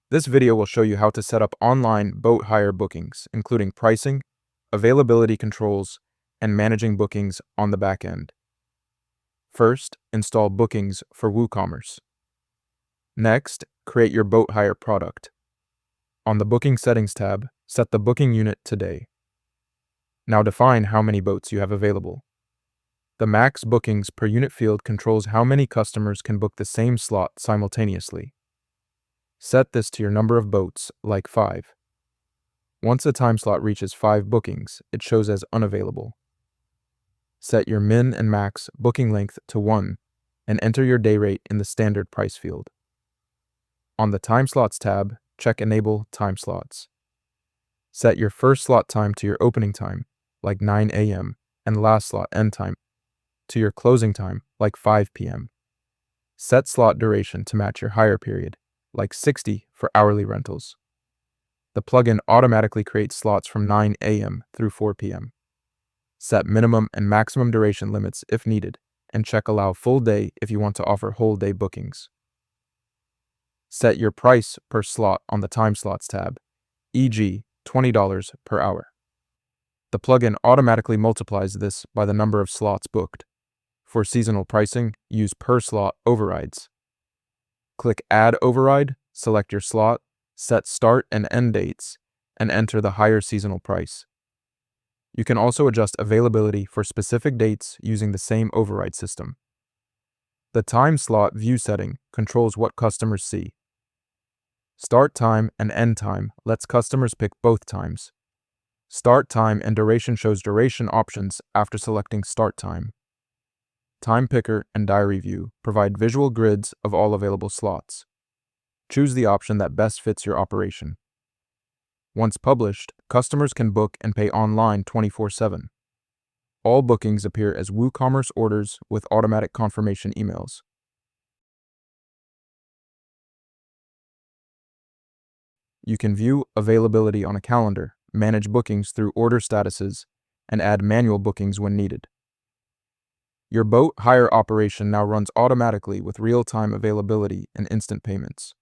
This video will show you how to set up online boat hire bookings, including pricing, availability controls, and managing bookings on the back end. First, install bookings for WooCommerce. Next, create your boat hire product. On the Booking Settings tab, set the booking unit to day. Now define how many boats you have available. The max bookings per unit field controls how many customers can book the same slot simultaneously. Set this to your number of boats, like 5. Once a time slot reaches 5 bookings, it shows as unavailable. Set your min and max booking length to 1 and enter your day rate in the standard price field. On the Time Slots tab, check Enable Time Slots. Set your first slot time to your opening time, like 9 a.m., and last slot end time to your closing time, like 5 p.m. Set slot duration to match your hire period, like 60 for hourly rentals. The plugin automatically creates slots from 9 a.m. through 4 p.m. Set minimum and maximum duration limits if needed, and check Allow Full Day if you want to offer whole day bookings. Set your price per slot on the Time Slots tab, e.g. $20 per hour. The plugin automatically multiplies this by the number of slots booked. For seasonal pricing, use per slot overrides. Click Add Override, select your slot, set start and end dates, and enter the higher seasonal price. You can also adjust availability for specific dates using the same override system. The Time Slot View setting controls what customers see. Start time and end time lets customers pick both times. Start time and duration shows duration options after selecting start time. Time Picker and Diary View provide visual grids of all available slots. Choose the option that best fits your operation. Once published, customers can book and pay online 24/7. All bookings appear as WooCommerce orders with automatic confirmation emails. You can view availability on a calendar, manage bookings through order statuses, and add manual bookings when needed. Your boat hire operation now runs automatically with real-time availability and instant payments.